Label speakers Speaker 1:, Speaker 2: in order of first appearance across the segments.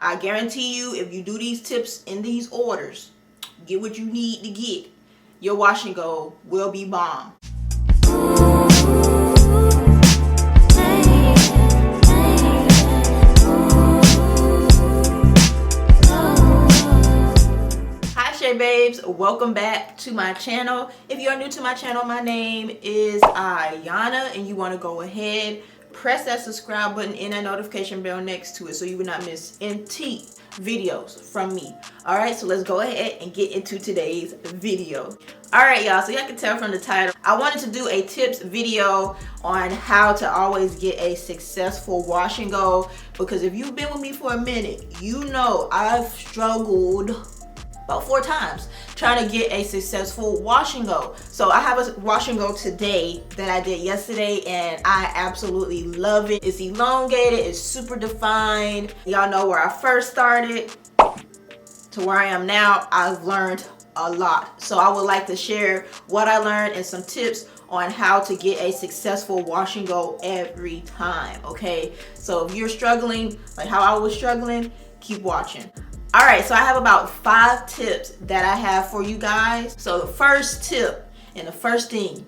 Speaker 1: I guarantee you, if you do these tips in these orders, get what you need to get, your wash and go will be bomb. Babes, welcome back to my channel. If you are new to my channel, my name is Iyana, and you want to go ahead, press that subscribe button and that notification bell next to it so you will not miss any videos from me. Alright, so let's go ahead and get into today's video. Alright y'all, so y'all can tell from the title, I wanted to do a tips video on how to always get a successful wash and go, because if you've been with me for a minute, you know I've struggled about 4 times trying to get a successful wash and go. So I have a wash and go today that I did yesterday, and I absolutely love it. It's elongated, it's super defined. Y'all know where I first started to where I am now. I've learned a lot, so I would like to share what I learned and some tips on how to get a successful wash and go every time. Okay, so if you're struggling like how I was struggling, keep watching. Alright, so I have about 5 tips that I have for you guys. So the first tip and the first thing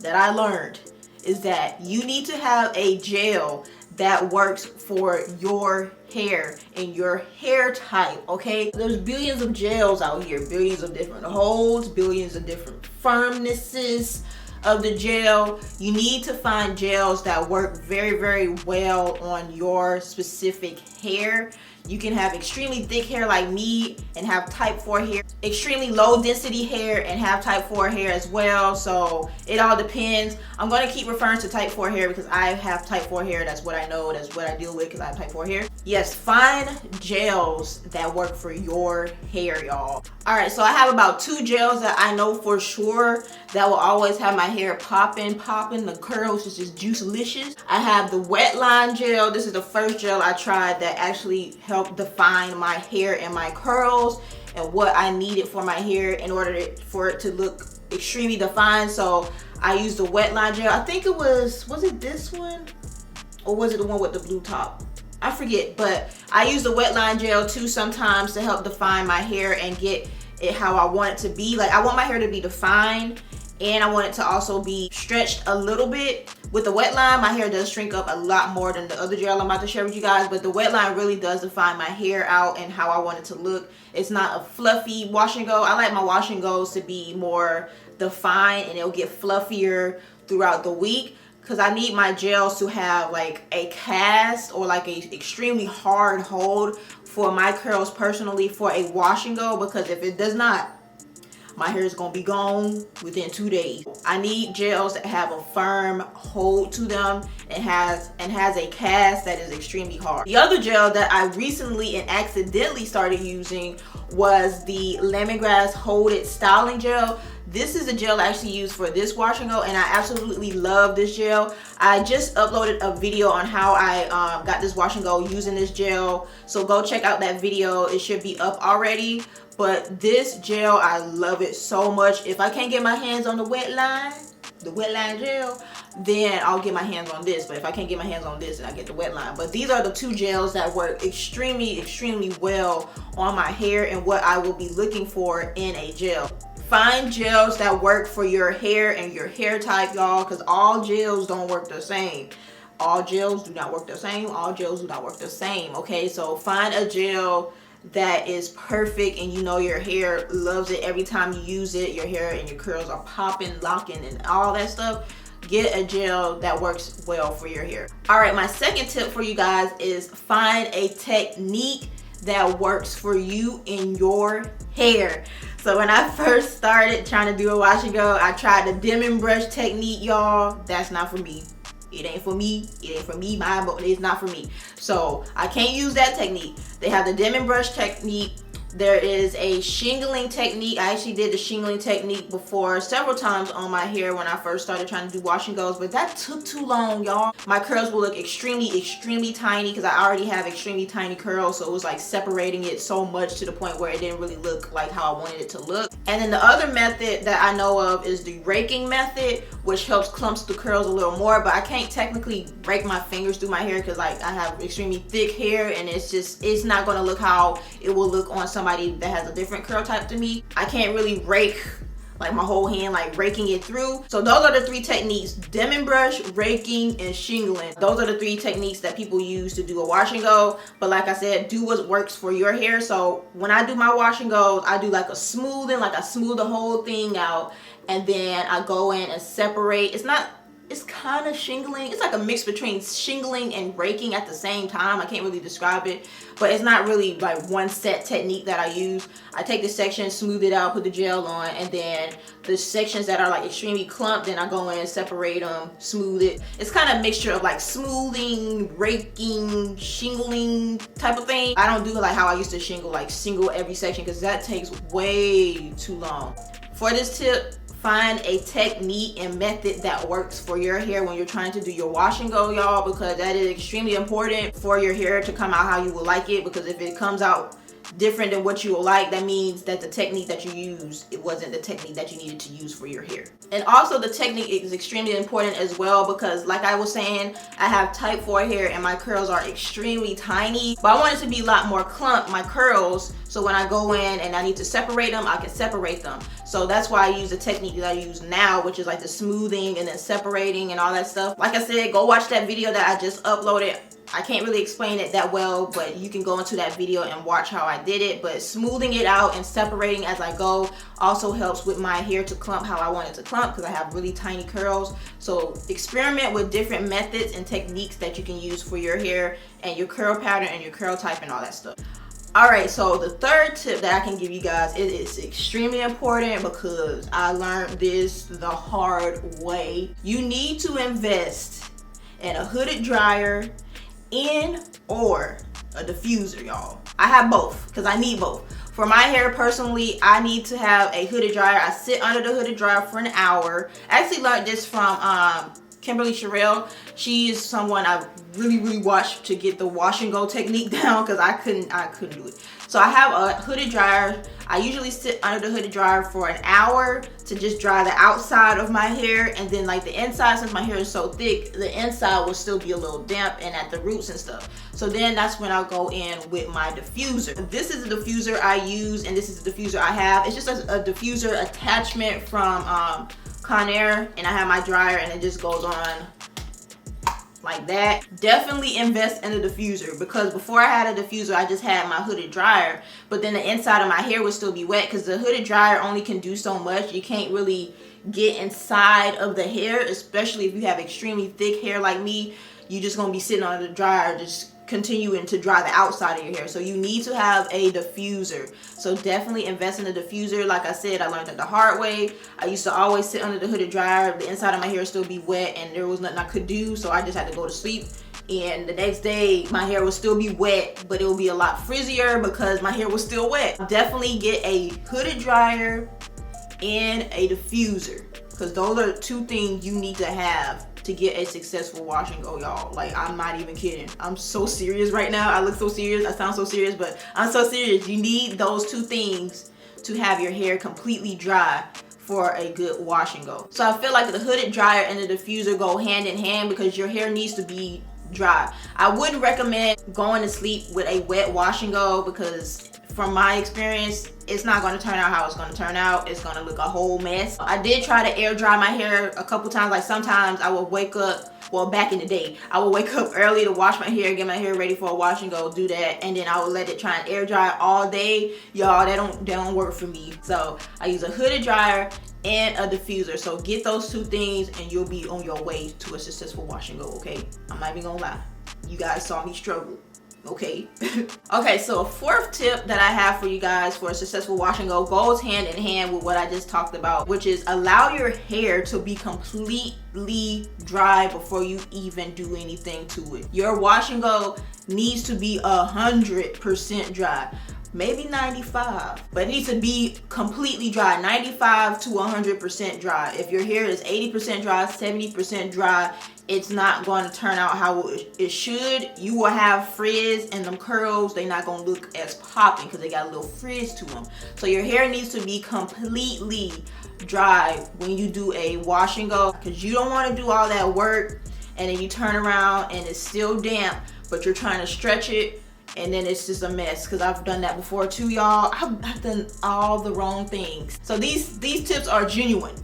Speaker 1: that I learned is that you need to have a gel that works for your hair and your hair type, okay? There's billions of gels out here, billions of different holds, billions of different firmnesses of the gel. You need to find gels that work very, very well on your specific hair. You can have extremely thick hair like me and have type 4 hair, extremely low density hair and have type 4 hair as well. So it all depends. I'm going to keep referring to type 4 hair because I have type 4 hair. That's what I know. That's what I deal with because I have type 4 hair. Yes, find gels that work for your hair, y'all. Alright, so I have about 2 gels that I know for sure that will always have my hair popping. The curls is just juicelicious. I have the wet line gel. This is the first gel I tried that actually helped define my hair and my curls and what I needed for my hair in order for it to look extremely defined. So I used the wet line gel. I think it was it this one? Or was it the one with the blue top? I forget, but I use the wet line gel too sometimes to help define my hair and get it how I want it to be. Like, I want my hair to be defined and I want it to also be stretched a little bit. With the wet line, my hair does shrink up a lot more than the other gel I'm about to share with you guys, but the wet line really does define my hair out and how I want it to look. It's not a fluffy wash and go. I like my wash and goes to be more defined and it'll get fluffier throughout the week, because I need my gels to have like a cast or like a extremely hard hold for my curls personally for a wash and go, because if it does not, my hair is gonna be gone within 2 days. I need gels that have a firm hold to them and has a cast that is extremely hard. The other gel that I recently and accidentally started using was the Lemongrass Hold It Styling Gel. This is a gel I actually use for this wash and go, and I absolutely love this gel. I just uploaded a video on how I got this wash and go using this gel, so go check out that video. It should be up already. But this gel, I love it so much. If I can't get my hands on the wet line gel, then I'll get my hands on this. But if I can't get my hands on this, then I get the wet line. But these are the 2 gels that work extremely well on my hair and what I will be looking for in a gel. Find gels that work for your hair and your hair type, y'all, because all gels don't work the same. All gels do not work the same. All gels do not work the same, okay? So find a gel that is perfect and you know your hair loves it every time you use it. Your hair and your curls are popping, locking, and all that stuff. Get a gel that works well for your hair. Alright, my second tip for you guys is find a technique that works for you in your hair. So when I first started trying to do a wash and go, I tried the dim brush technique, y'all. That's not for me. It ain't for me. It ain't for me. It's not for me. So I can't use that technique. They have the dim brush technique, There is a shingling technique. I actually did the shingling technique before several times on my hair when I first started trying to do wash and goes, but that took too long, y'all. My curls will look extremely tiny because I already have extremely tiny curls, so it was like separating it so much to the point where it didn't really look like how I wanted it to look. And then the other method that I know of is the raking method, which helps clumps the curls a little more, but I can't technically rake my fingers through my hair because like I have extremely thick hair, and it's not going to look how it will look on somebody that has a different curl type to me. I can't really rake like my whole hand, like raking it through. So those are the three techniques: Demon brush, raking, and shingling. Those are the three techniques that people use to do a wash and go. But like I said, do what works for your hair. So when I do my wash and goes, I do like a smoothing, like I smooth the whole thing out, and then I go in and separate. It's kind of shingling. It's like a mix between shingling and raking at the same time. I can't really describe it, but it's not really like one set technique that I use. I take this section, smooth it out, put the gel on, and then the sections that are like extremely clumped, then I go in, separate them, smooth it. It's kind of a mixture of like smoothing, raking, shingling type of thing. I don't do it like how I used to shingle, like single every section, because that takes way too long. For this tip, find a technique and method that works for your hair when you're trying to do your wash and go, y'all, because that is extremely important for your hair to come out how you would like it. Because if it comes out different than what you will like, that means that the technique that you used, it wasn't the technique that you needed to use for your hair. And also the technique is extremely important as well, because like I was saying, I have type 4 hair and my curls are extremely tiny, but I want it to be a lot more clump, my curls, so when I go in and I need to separate them, I can separate them. So that's why I use the technique that I use now, which is like the smoothing and then separating and all that stuff. Like I said, go watch that video that I just uploaded. I can't really explain it that well, but you can go into that video and watch how I did it. But smoothing it out and separating as I go also helps with my hair to clump how I want it to clump, because I have really tiny curls. So experiment with different methods and techniques that you can use for your hair and your curl pattern and your curl type and all that stuff. Alright, so the third tip that I can give you guys, it is extremely important because I learned this the hard way. You need to invest in a hooded dryer or a diffuser, y'all. I have both because I need both. For my hair personally, I need to have a hooded dryer. I sit under the hooded dryer for an hour. I actually learned this from Kimberly Sherrill. She is someone I really watched to get the wash and go technique down, because I couldn't do it. So I have a hooded dryer. I usually sit under the hooded dryer for an hour to just dry the outside of my hair, and then like the inside, since my hair is so thick, the inside will still be a little damp and at the roots and stuff. So then that's when I'll go in with my diffuser. This is the diffuser I use, and this is the diffuser I have. It's just a diffuser attachment from Conair, and I have my dryer and it just goes on like that. Definitely invest in a diffuser, because before I had a diffuser, I just had my hooded dryer, but then the inside of my hair would still be wet because the hooded dryer only can do so much. You can't really get inside of the hair, especially if you have extremely thick hair like me. You're just gonna be sitting under the dryer just continuing to dry the outside of your hair. So you need to have a diffuser. So definitely invest in a diffuser. Like I said, I learned that the hard way. I used to always sit under the hooded dryer. The inside of my hair still be wet and there was nothing I could do, so I just had to go to sleep. And the next day my hair will still be wet, but it will be a lot frizzier because my hair was still wet. Definitely get a hooded dryer and a diffuser, because those are two things you need to have to get a successful wash and go, y'all. Like, I'm not even kidding. I'm so serious right now. I look so serious. I sound so serious, but I'm so serious. You need those two things to have your hair completely dry for a good wash and go. So I feel like the hooded dryer and the diffuser go hand in hand, because your hair needs to be dry. I wouldn't recommend going to sleep with a wet wash and go, because from my experience, it's not going to turn out how it's going to turn out. It's going to look a whole mess. I did try to air dry my hair a couple times. Like sometimes I would wake up, well, back in the day, I would wake up early to wash my hair, get my hair ready for a wash and go, do that, and then I would let it try and air dry all day. Y'all, that don't work for me. So I use a hooded dryer and a diffuser. So get those two things and you'll be on your way to a successful wash and go, okay? I'm not even gonna lie. You guys saw me struggle. Okay. Okay, so a fourth tip that I have for you guys for a successful wash and go goes hand in hand with what I just talked about, which is allow your hair to be completely dry before you even do anything to it. Your wash and go needs to be 100% dry. maybe 95, but it needs to be completely dry, 95 to 100% dry. If your hair is 80% dry, 70% dry, it's not going to turn out how it should. You will have frizz, and them curls, they're not going to look as popping because they got a little frizz to them. So your hair needs to be completely dry when you do a wash and go, because you don't want to do all that work and then you turn around and it's still damp, but you're trying to stretch it and then it's just a mess. Because I've done that before too, y'all. I've done all the wrong things. So these tips are genuine.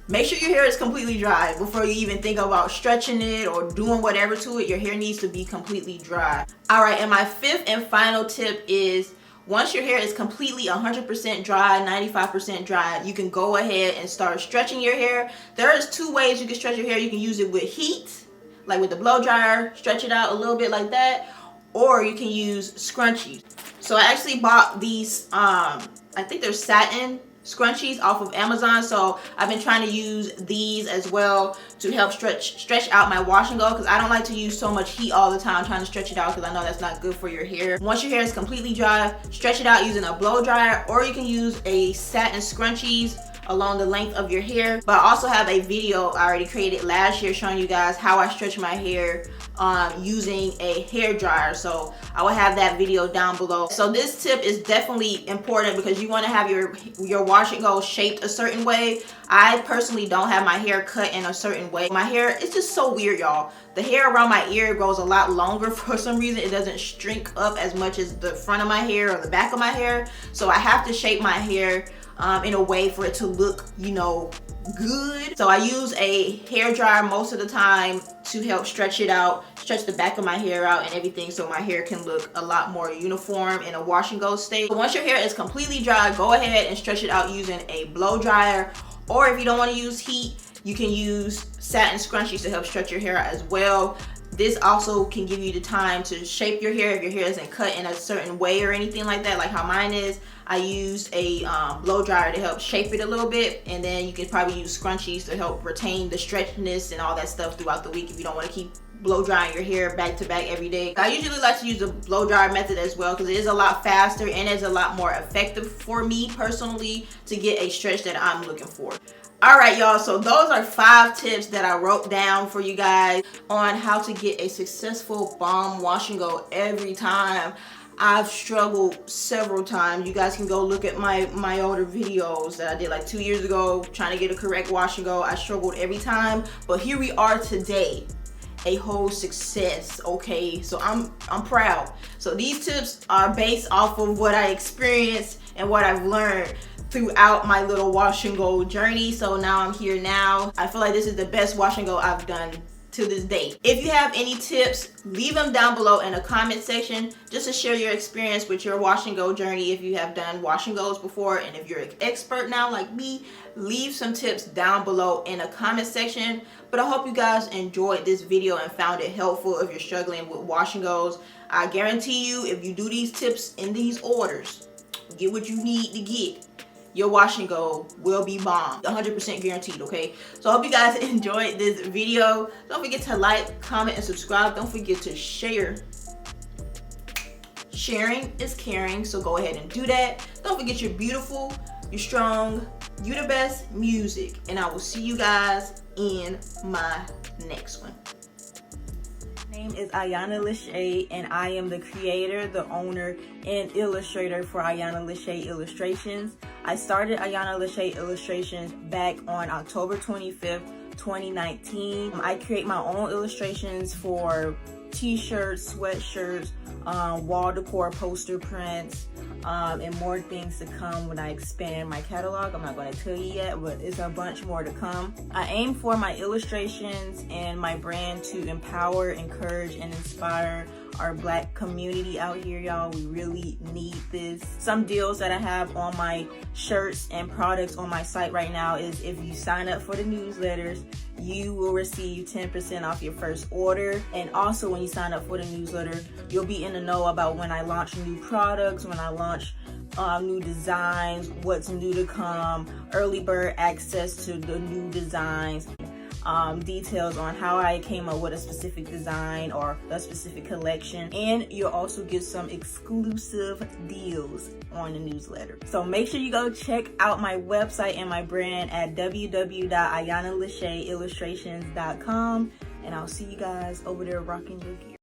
Speaker 1: Make sure your hair is completely dry before you even think about stretching it or doing whatever to it. Your hair needs to be completely dry. All right, and my fifth and final tip is, once your hair is completely 100% dry, 95% dry, you can go ahead and start stretching your hair. There's two ways you can stretch your hair. You can use it with heat, like with the blow dryer, stretch it out a little bit like that, or you can use scrunchies. So I actually bought these, I think they're satin scrunchies off of Amazon. So I've been trying to use these as well to help stretch out my wash and go, because I don't like to use so much heat all the time trying to stretch it out, because I know that's not good for your hair. Once your hair is completely dry, stretch it out using a blow dryer, or you can use a satin scrunchies along the length of your hair. But I also have a video I already created last year showing you guys how I stretch my hair using a hair dryer. So I will have that video down below. So this tip is definitely important because you want to have your wash and go shaped a certain way. I personally don't have my hair cut in a certain way. My hair, it's just so weird, y'all. The hair around my ear grows a lot longer for some reason. It doesn't shrink up as much as the front of my hair or the back of my hair. So I have to shape my hair in a way for it to look, you know, good. So I use a hair dryer most of the time to help stretch it out, stretch the back of my hair out and everything, so my hair can look a lot more uniform in a wash and go state. So once your hair is completely dry, go ahead and stretch it out using a blow dryer, or if you don't want to use heat, you can use satin scrunchies to help stretch your hair out as well. This also can give you the time to shape your hair if your hair isn't cut in a certain way or anything like that, like how mine is. I used a blow dryer to help shape it a little bit, and then you can probably use scrunchies to help retain the stretchiness and all that stuff throughout the week if you don't want to keep blow drying your hair back to back every day. I usually like to use the blow dryer method as well because it is a lot faster and it's a lot more effective for me personally to get a stretch that I'm looking for. Alright y'all, so those are 5 tips that I wrote down for you guys on how to get a successful bomb wash and go every time. I've struggled several times. You guys can go look at my older videos that I did like 2 years ago trying to get a correct wash and go. I struggled every time, but here we are today, a whole success. Okay, so I'm proud. So these tips are based off of what I experienced and what I've learned throughout my little wash and go journey. So now I'm here now. I feel like this is the best wash and go I've done to this date. If you have any tips, leave them down below in the comment section just to share your experience with your wash and go journey. If you have done wash and goes before, and if you're an expert now like me, leave some tips down below in the comment section. But I hope you guys enjoyed this video and found it helpful if you're struggling with wash and goes. I guarantee you, if you do these tips in these orders, get what you need to get, your wash and go will be bomb. 100% guaranteed, okay? So I hope you guys enjoyed this video. Don't forget to like, comment, and subscribe. Don't forget to share. Sharing is caring, so go ahead and do that. Don't forget you're beautiful, you're strong, you're the best music. And I will see you guys in my next one. My name is Iyana LeShea, and I am the creator, the owner, and illustrator for Iyana LeShea Illustrations. I started Iyana LeShea Illustrations back on October 25th, 2019. I create my own illustrations for t-shirts, sweatshirts, wall decor, poster prints, and more things to come when I expand my catalog. I'm not going to tell you yet, but it's a bunch more to come. I aim for my illustrations and my brand to empower, encourage, and inspire our Black community out here, y'all. We really need this. Some deals that I have on my shirts and products on my site right now is if you sign up for the newsletters, you will receive 10% off your first order. And also when you sign up for the newsletter, you'll be in the know about when I launch new products, when I launch new designs, what's new to come, early bird access to the new designs. details on how I came up with a specific design or a specific collection, and you'll also get some exclusive deals on the newsletter. So make sure you go check out my website and my brand at www.IyanaLeSheaIllustrations.com, and I'll see you guys over there rocking your gear.